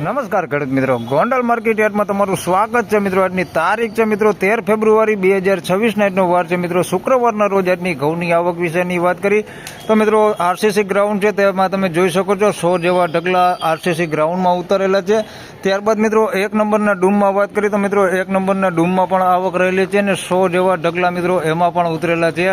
નમસ્કાર ખેડૂત મિત્રો, ગોંડલ માર્કેટ યાર્ડમાં તમારું સ્વાગત છે મિત્રો. આજની તારીખ છે મિત્રો 13 ફેબ્રુઆરી 2026 આજનો વાર છે મિત્રો શુક્રવારના રોજ. આજની ઘઉંની આવક વિશેની વાત કરી તો મિત્રો આરસીસી ગ્રાઉન્ડ છે તેમાં તમે જોઈ શકો છો 100 જેવા ઢગલા આરસીસી ગ્રાઉન્ડમાં ઉતરેલા છે. ત્યારબાદ મિત્રો 1 નંબરના ડૂમમાં વાત કરી તો મિત્રો 1 નંબરના ડૂમમાં પણ આવક રહેલી છે અને 100 જેવા ઢગલા મિત્રો એમાં પણ ઉતરેલા છે.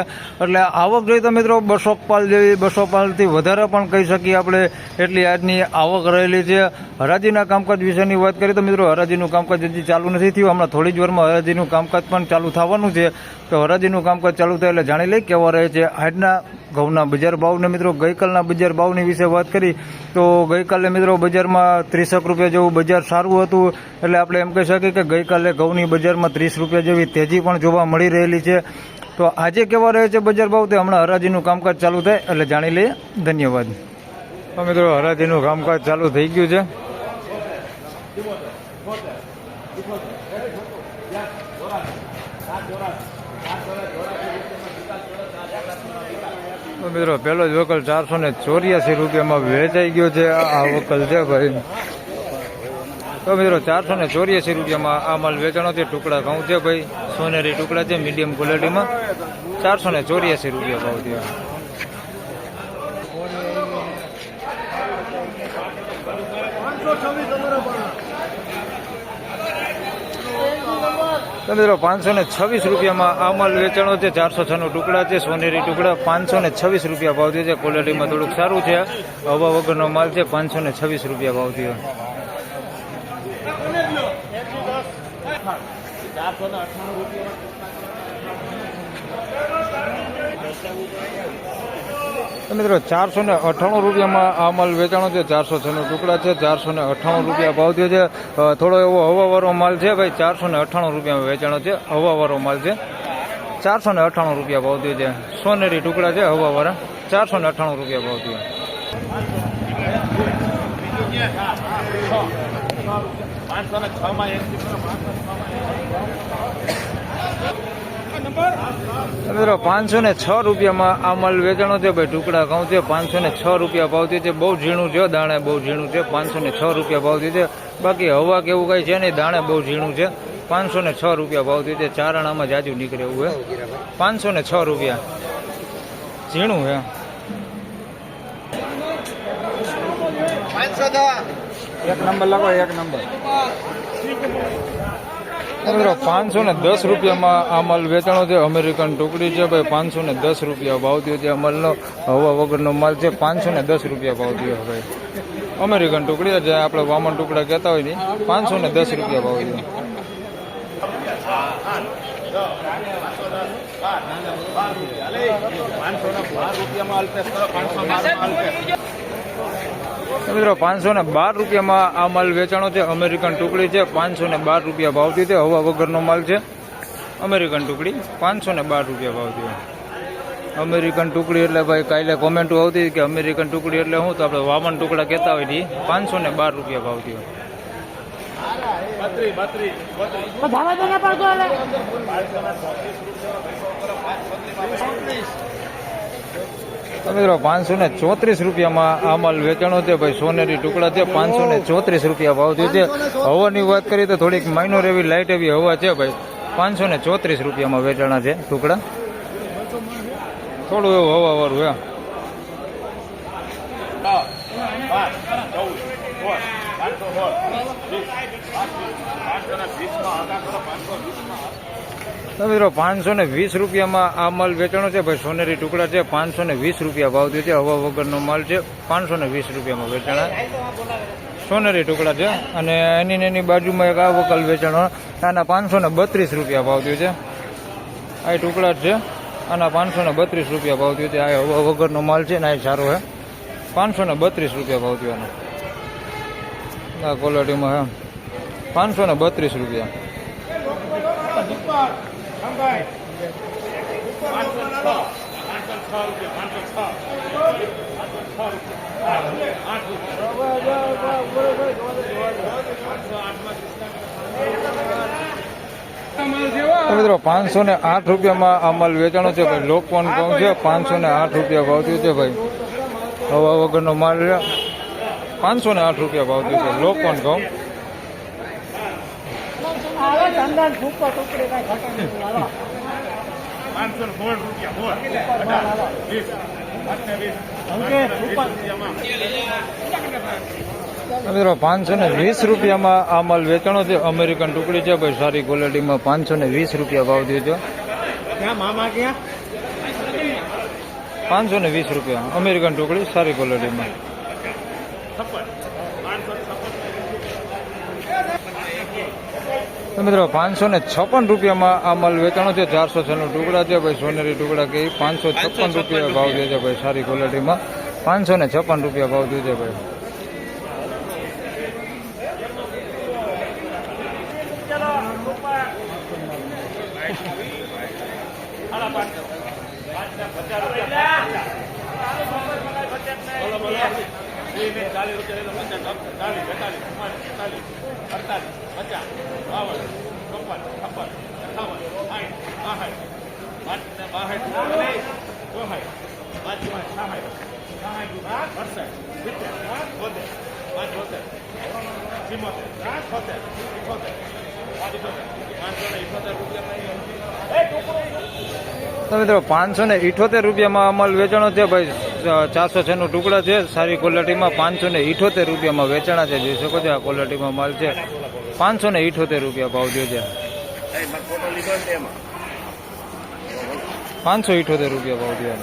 એટલે આવક જોઈએ તો મિત્રો 200 પાલ જેવી 200 પાલથી વધારે પણ કહી શકીએ આપણે, એટલી આજની આવક રહેલી છે. હરાજીના કામકાજ વિશેની વાત કરીએ તો મિત્રો હરાજીનું કામકાજ હજી ચાલુ નથી થયું. હમણાં થોડી જ વારમાં હરાજીનું કામકાજ પણ ચાલુ થવાનું છે. તો હરાજીનું કામકાજ ચાલુ થાય એટલે જાણી લઈ કેવા રહે છે આજના ઘઉંના બજાર ભાવને. મિત્રો ગઈકાલના બજાર ભાવની વિશે વાત કરી તો ગઈકાલે મિત્રો બજારમાં 30 રૂપિયા જેવું બજાર સારું હતું. એટલે આપણે એમ કહી શકીએ કે ગઈકાલે ઘઉંની બજારમાં 30 રૂપિયા જેવી તેજી પણ જોવા મળી રહેલી છે. તો આજે કેવા રહે છે બજાર ભાવ તે હમણાં હરાજીનું કામકાજ ચાલુ થાય એટલે જાણી લઈએ. ધન્યવાદ. તો મિત્રો હરાજીનું કામકાજ ચાલુ થઈ ગયું છે. મિત્રો પહેલો જ વકલ 484 રૂપિયામાં વેચાઈ ગયો છે. આ વકલ છે ભાઈ. તો મિત્રો 484 રૂપિયામાં આ માલ વેચાણો છે. ટુકડા ઘઉં છે ભાઈ, સોનેરી ટુકડા છે મીડિયમ ક્વોલિટીમાં. 484 રૂપિયા ભાવ થયો. તો મિત્રો 526 રૂપિયામાં આ માલ વેચાણો છે. 406 ટુકડા છે સોનેરી ટુકડા. 526 રૂપિયા ભાવ થયો છે. ક્વોલિટીમાં થોડુંક સારું છે. હવા વગરનો માલ છે. 526 રૂપિયા ભાવ થયો. મિત્રો 498 રૂપિયામાં આ માલ વેચાણો છે. 406 ટુકડા છે. 498 રૂપિયા ભાવ થયો છે. થોડો એવો હવાવાળો માલ છે ભાઈ. 498 રૂપિયામાં વેચાણો છે. હવાવાળો માલ છે. 498 રૂપિયા ભાવ થયો છે. સોનેરી ટુકડા છે હવાવાળા. 498 રૂપિયા ભાવ થયો. મિત્રો 506 રૂપિયામાં આ માલ વેચાણો છે ભાઈ. ટુકડા ઘઉં છે. 506 રૂપિયા ભાવ થયો છે. બહુ ઝીણું છે, દાણે બહુ ઝીણું છે. 506 રૂપિયા ભાવ થયો છે. બાકી હવા કેવું કઈ છે નહીં, દાણે બહુ ઝીણું છે. 506 રૂપિયા ભાવ થયો છે. ચારણામાં જાજુ નીકળે એવું હે. 506 રૂપિયા ઝીણું હે. 1 નંબર લાગો, 1 નંબર. મિત્રો 510 રૂપિયામાં આ માલ વેચાણો છે. અમેરિકન ટુકડી છે ભાઈ. 510 રૂપિયા ભાવ થયો છે. અમલનો હવા વગરનો માલ છે. 510 રૂપિયા ભાવ થયો ભાઈ. અમેરિકન ટુકડી જે આપણે વામન ટુકડા કહેતા હોય ને, 510 રૂપિયા ભાવ થયો. મિત્રો 512 રૂપિયામાં આ માલ વેચાણો છે. અમેરિકન ટુકડી છે. 512 રૂપિયા ભાવ થયો છે. હવા વગરનો માલ છે. અમેરિકન ટુકડી 512 રૂપિયા ભાવ થયો. અમેરિકન ટુકડી એટલે ભાઈ કાલે કોમેન્ટો આવતી કે અમેરિકન ટુકડી એટલે શું, તો આપણે વામન ટુકડા કહેતા હોય. 512 રૂપિયા ભાવ થયો. મિત્રો 534 રૂપિયામાં આ માલ વેચાણો છે ભાઈ. સોનેરી ટુકડા છે. 534 રૂપિયા ભાવ થયો છે. હવાની વાત કરીએ તો થોડીક માઇનોર એવી લાઇટ એવી હવા છે ભાઈ. 534 રૂપિયામાં વેચાણા છે ટુકડા. થોડું એવું હવા વાળું હે. મિત્રો 520 રૂપિયામાં આ માલ વેચાણો છે ભાઈ. સોનેરી ટુકડા છે. 520 રૂપિયા ભાવ થયો છે. હવા વગરનો માલ છે. 520 રૂપિયામાં વેચાણા સોનેરી ટુકડા છે. અને એની બાજુમાં એક આ વકલ વેચાણો, આના 532 રૂપિયા ભાવ થયો છે. આ ટુકડા છે. આના 532 રૂપિયા ભાવ થયો છે. આ હવા વગરનો માલ છે ને, આ સારો છે. 532 રૂપિયા ભાવ થયો. આ ક્વોલિટીમાં હે 532 રૂપિયા. તો મિત્રો 508 રૂપિયામાં આ માલ વેચાણો છે ભાઈ. લોકવન ઘઉં છે 508 રૂપિયા ભાવ થયું છે ભાઈ. હવા વગરનો માલ છે 508 રૂપિયા ભાવ થયું છે લોકવન ઘઉં. મિત્રો 520 રૂપિયામાં આ માલ વેચાણો છે. અમેરિકન ટુકડી છે ભાઈ, સારી ક્વોલિટીમાં 520 રૂપિયા ભાવ થયો છે. 520 રૂપિયા અમેરિકન ટુકડી સારી ક્વોલિટીમાં. મિત્રો 556 રૂપિયામાં આ માલ વેચાણો છે. 406 ટુકડા છે ભાઈ, સોનેરી ટુકડા કે 556 રૂપિયા ભાવ થયો છે ભાઈ, સારી ક્વોલિટીમાં 556 રૂપિયા ભાવ થયો છે ભાઈ. તો મિત્રો 578 રૂપિયામાં અમલ વેચાણો છે ભાઈ. 406 ટુકડા છે, સારી ક્વોલિટીમાં 578 રૂપિયામાં વેચાણા છે. જોઈ શકો છો આ ક્વોલિટીમાં માલ છે. 578 રૂપિયા ભાવ થયો છે. 578 રૂપિયા ભાવ થયો.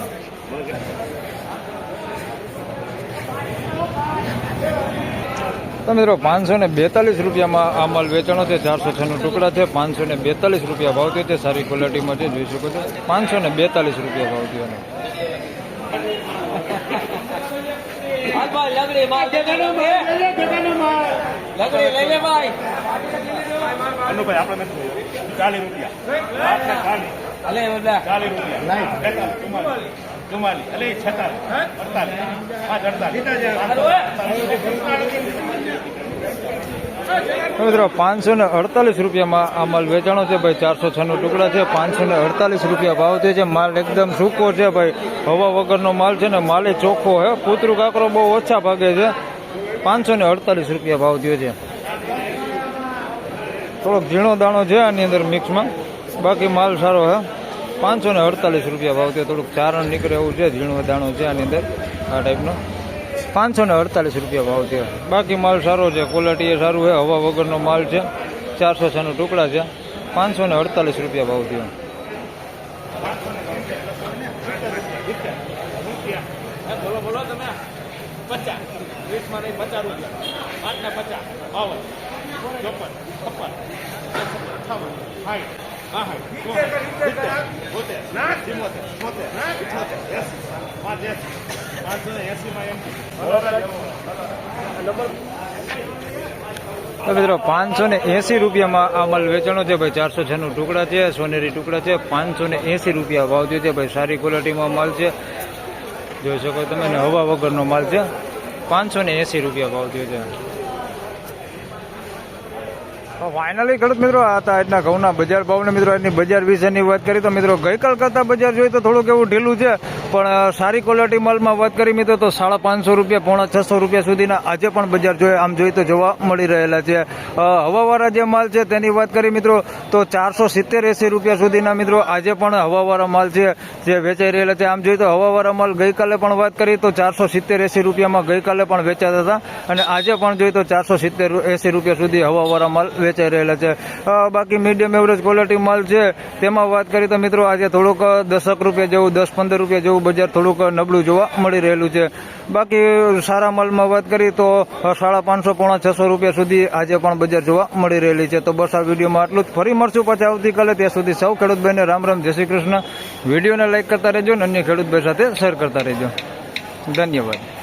તો મિત્રો 542 રૂપિયામાં આ માલ વેચાણો છે. 406 ટુકડા છે, 542 રૂપિયા ભાવ થયો છે. સારી ક્વોલિટીમાં છે, જોઈ શકો છો. 542 રૂપિયા ભાવ થયો. મિત્રો 548 રૂપિયામાં આ માલ વેચાણો છે ભાઈ. 406 ટુકડા છે, 548 રૂપિયા ભાવ થયો છે. માલ એકદમ સૂકો છે ભાઈ, હવા વગરનો માલ છે ને, માલે ચોખ્ખો છે. કૂતરું કાકરો બહુ ઓછા ભાગે છે. 548 રૂપિયા ભાવ થયો છે. થોડોક ઝીણો દાણો છે આની અંદર મિક્સમાં, બાકી માલ સારો છે. 548 રૂપિયા ભાવ થયો. થોડુંક ચારણ નીકળે એવું છે, ઝીણો દાણો છે આની અંદર આ ટાઈપનો. 548 રૂપિયા ભાવ થયો. બાકી માલ સારો છે, ક્વોલિટી એ સારું છે, હવા વગરનો માલ છે. 406 ટુકડા છે, 548 રૂપિયા ભાવ થયો. મિત્રો 580 રૂપિયામાં આ માલ વેચાણો છે ભાઈ. 406 ટુકડા છે, સોનેરી ટુકડા છે. 580 રૂપિયા ભાવ થયો છે ભાઈ. સારી ક્વોલિટીમાં માલ છે, જોઈ શકો તમે ને, હવા વગરનો માલ છે. 580 રૂપિયા ભાવ થયો છે. ફાઇનલી ખેડૂત મિત્રો આ હતા આજના ઘઉંના બજાર ભાવને. મિત્રો આજની બજાર વિશેની વાત કરી તો મિત્રો ગઈકાલ કરતા બજાર જોઈએ તો થોડુંક એવું ઢીલું છે, પણ સારી ક્વોલિટી માલમાં વાત કરી મિત્રો તો 550 રૂપિયા, 550 રૂપિયા સુધીના આજે પણ બજાર જોઈએ આમ જોઈએ તો જોવા મળી રહેલા છે. હવાવાળા જે માલ છે તેની વાત કરી મિત્રો તો 470-80 રૂપિયા સુધીના મિત્રો આજે પણ હવાવાળા માલ છે જે વેચાઈ રહેલા છે. આમ જોઈએ તો હવાવાળા માલ ગઈકાલે પણ વાત કરી તો 470-80 રૂપિયામાં ગઈકાલે પણ વેચાતા હતા, અને આજે પણ જોઈએ તો 470-80 રૂપિયા સુધી હવાવાળા માલ વેચાઈ રહેલા છે. બાકી મીડિયમ એવરેજ ક્વોલિટી માલ છે તેમાં વાત કરી તો મિત્રો આજે થોડુંક 10 રૂપિયા જેવું, 10-15 રૂપિયા જેવું બજાર થોડુંક નબળું જોવા મળી રહેલું છે. બાકી સારા માલમાં વાત કરી તો 550-600 રૂપિયા સુધી આજે પણ બજાર જોવા મળી રહેલી છે. તો બસ આ વિડીયોમાં આટલું જ. ફરી મળશું પાછા આવતીકાલે. ત્યાં સુધી સૌ ખેડૂતભાઈને રામ રામ, જય શ્રી કૃષ્ણ. વિડીયોને લાઈક કરતા રહેજો અને અન્ય ખેડૂતભાઈ સાથે શેર કરતા રહેજો. ધન્યવાદ.